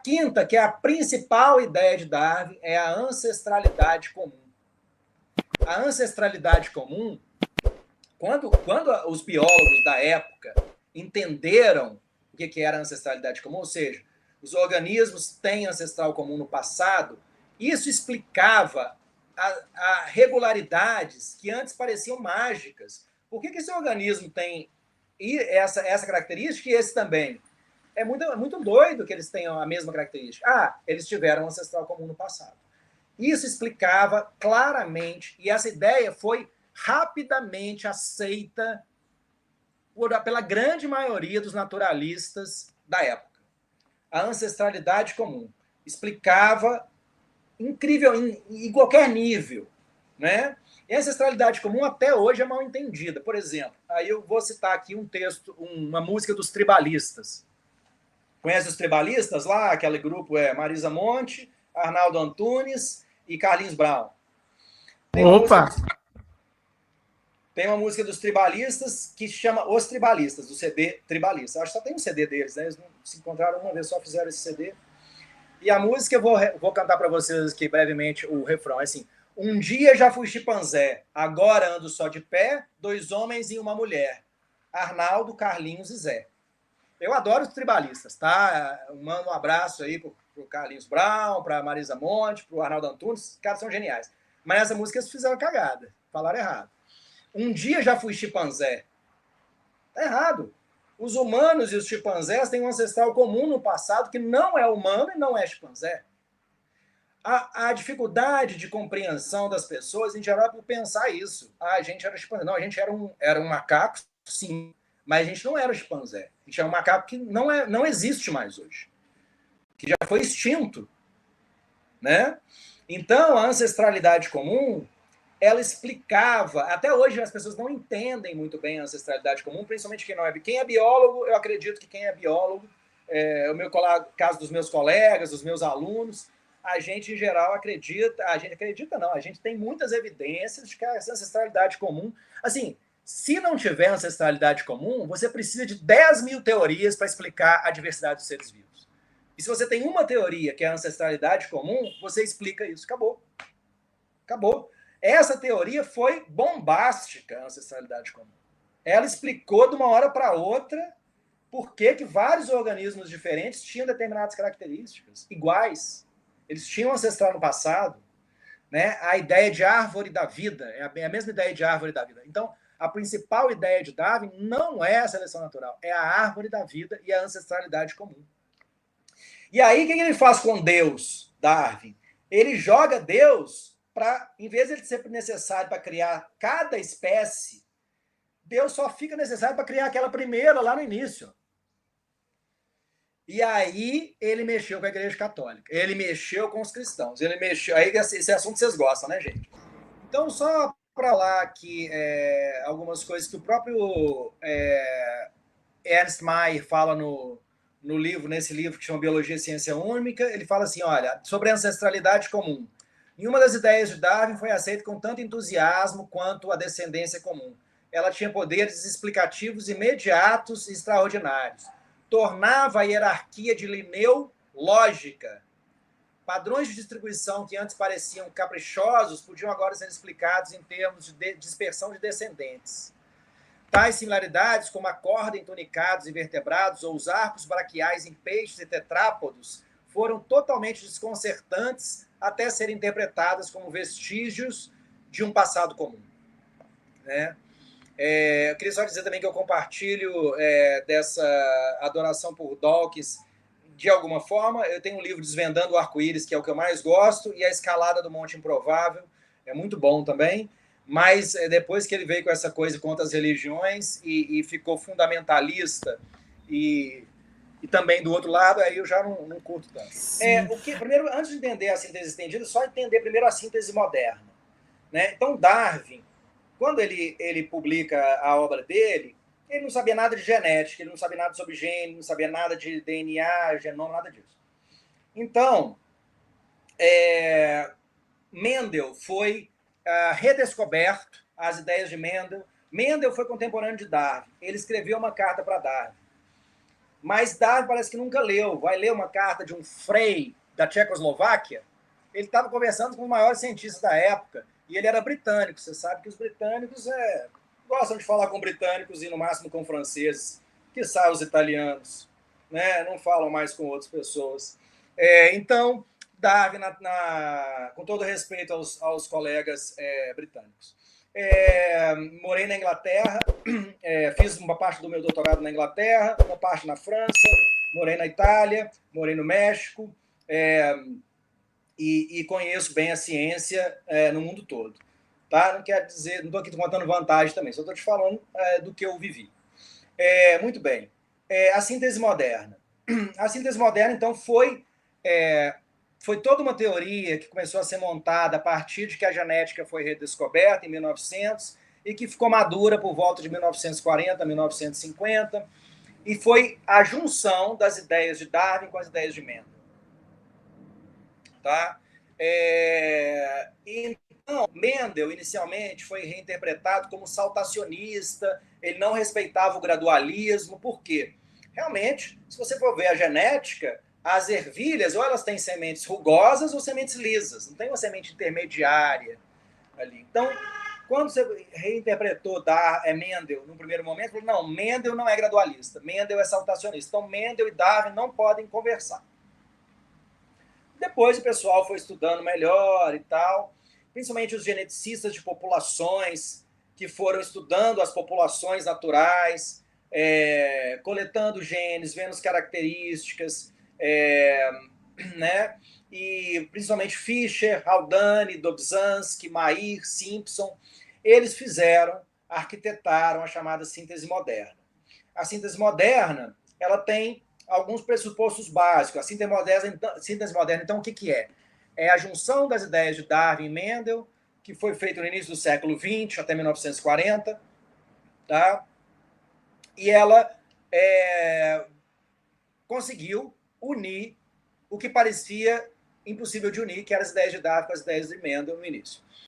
quinta, que é a principal ideia de Darwin, é a ancestralidade comum. A ancestralidade comum, quando os biólogos da época entenderam o que era ancestralidade comum, ou seja, os organismos têm ancestral comum no passado, isso explicava a regularidades que antes pareciam mágicas. Por que esse organismo tem essa característica e esse também? É muito doido que eles tenham a mesma característica. Eles tiveram um ancestral comum no passado. Isso explicava claramente, e essa ideia foi rapidamente aceita pela grande maioria dos naturalistas da época. A ancestralidade comum explicava incrível em qualquer nível, né? E a ancestralidade comum até hoje é mal entendida. Por exemplo, aí eu vou citar aqui um texto, uma música dos tribalistas. Conhece os tribalistas lá? Aquele grupo é Marisa Monte, Arnaldo Antunes e Carlinhos Brown. Tem uma música dos tribalistas que chama Os Tribalistas, do CD Tribalista. Acho que só tem um CD deles, né? Eles não se encontraram uma vez, só fizeram esse CD. E a música, eu vou cantar para vocês aqui brevemente o refrão. É assim: um dia já fui chimpanzé, agora ando só de pé, 2 homens e uma mulher. Arnaldo, Carlinhos e Zé. Eu adoro os tribalistas, tá? Mando um abraço aí pro Carlinhos Brown, pra Marisa Monte, pro Arnaldo Antunes. Os caras são geniais. Mas essa música eles fizeram cagada. Falaram errado. Um dia já fui chimpanzé. Tá errado. Os humanos e os chimpanzés têm um ancestral comum no passado que não é humano e não é chimpanzé. A dificuldade de compreensão das pessoas, em geral, é por pensar isso. A gente era chimpanzé. Não, a gente era um macaco, sim, mas a gente não era chimpanzé. A gente é um macaco que não existe mais hoje, que já foi extinto, né? Então, a ancestralidade comum, ela explicava, até hoje as pessoas não entendem muito bem a ancestralidade comum, principalmente quem não é. Quem é biólogo, eu acredito que quem é biólogo, o caso dos meus colegas, dos meus alunos, a gente em geral acredita, a gente tem muitas evidências de que a ancestralidade comum, assim, se não tiver ancestralidade comum, você precisa de 10 mil teorias para explicar a diversidade dos seres vivos. E se você tem uma teoria, que é a ancestralidade comum, você explica isso. Acabou. Acabou. Essa teoria foi bombástica, a ancestralidade comum. Ela explicou de uma hora para outra por que vários organismos diferentes tinham determinadas características iguais. Eles tinham ancestral no passado. Né? A ideia de árvore da vida é a mesma ideia de árvore da vida. Então, a principal ideia de Darwin não é a seleção natural, é a árvore da vida e a ancestralidade comum. E aí, o que ele faz com Deus, Darwin? Ele joga Deus para, em vez de ele ser necessário para criar cada espécie, Deus só fica necessário para criar aquela primeira lá no início. E aí ele mexeu com a Igreja Católica, ele mexeu com os cristãos, ele mexeu. Aí esse assunto vocês gostam, né, gente? Então, só para lá que algumas coisas que o próprio Ernst Mayr fala nesse livro que chama Biologia e Ciência Única, ele fala assim, olha, sobre a ancestralidade comum. Nenhuma das ideias de Darwin foi aceita com tanto entusiasmo quanto a descendência comum. Ela tinha poderes explicativos imediatos e extraordinários. Tornava a hierarquia de Linneu lógica. Padrões de distribuição que antes pareciam caprichosos podiam agora ser explicados em termos de dispersão de descendentes. Tais similaridades, como a corda em tunicados e vertebrados ou os arcos braquiais em peixes e tetrápodos, foram totalmente desconcertantes até serem interpretadas como vestígios de um passado comum. Né? Eu queria só dizer também que eu compartilho dessa adoração por Dawkins de alguma forma. Eu tenho um livro Desvendando o Arco-Íris, que é o que eu mais gosto, e A Escalada do Monte Improvável, é muito bom também, mas depois que ele veio com essa coisa contra as religiões e ficou fundamentalista e também do outro lado, aí eu já não curto tanto. Primeiro, antes de entender a síntese estendida, só entender primeiro a síntese moderna. Né? Então, Darwin, quando ele publica a obra dele, ele não sabia nada de genética, ele não sabia nada sobre gene, não sabia nada de DNA, genoma, nada disso. Então, Mendel foi redescoberto, as ideias de Mendel. Mendel foi contemporâneo de Darwin. Ele escreveu uma carta para Darwin. Mas Darwin parece que nunca leu. Vai ler uma carta de um frei da Tchecoslováquia. Ele estava conversando com os maiores cientistas da época, e ele era britânico. Você sabe que os britânicos gostam de falar com britânicos e, no máximo, com franceses, quiçá os italianos, né? Não falam mais com outras pessoas. Então, Darwin, com todo respeito aos colegas britânicos. Morei na Inglaterra, fiz uma parte do meu doutorado na Inglaterra, uma parte na França, morei na Itália, morei no México, e conheço bem a ciência no mundo todo. Tá? Não quero dizer, não estou aqui contando vantagem também, só estou te falando do que eu vivi. Muito bem. A síntese moderna. A síntese moderna, então, foi toda uma teoria que começou a ser montada a partir de que a genética foi redescoberta em 1900 e que ficou madura por volta de 1940, 1950, e foi a junção das ideias de Darwin com as ideias de Mendel. Tá? Então, Mendel, inicialmente, foi reinterpretado como saltacionista, ele não respeitava o gradualismo. Por quê? Realmente, se você for ver a genética, as ervilhas, ou elas têm sementes rugosas ou sementes lisas, não tem uma semente intermediária ali. Então, quando você reinterpretou Mendel no primeiro momento, falou, não, Mendel não é gradualista, Mendel é saltacionista. Então, Mendel e Darwin não podem conversar. Depois o pessoal foi estudando melhor e tal, principalmente os geneticistas de populações que foram estudando as populações naturais, coletando genes, vendo as características, né? E principalmente Fischer, Haldane, Dobzhansky, Mayr, Simpson, eles arquitetaram a chamada síntese moderna. A síntese moderna, ela tem alguns pressupostos básicos. A síntese moderna, então, o que é? É a junção das ideias de Darwin e Mendel, que foi feito no início do século XX, até 1940, tá? E ela conseguiu unir o que parecia impossível de unir, que eram as ideias de Darwin com as ideias de Mendel no início.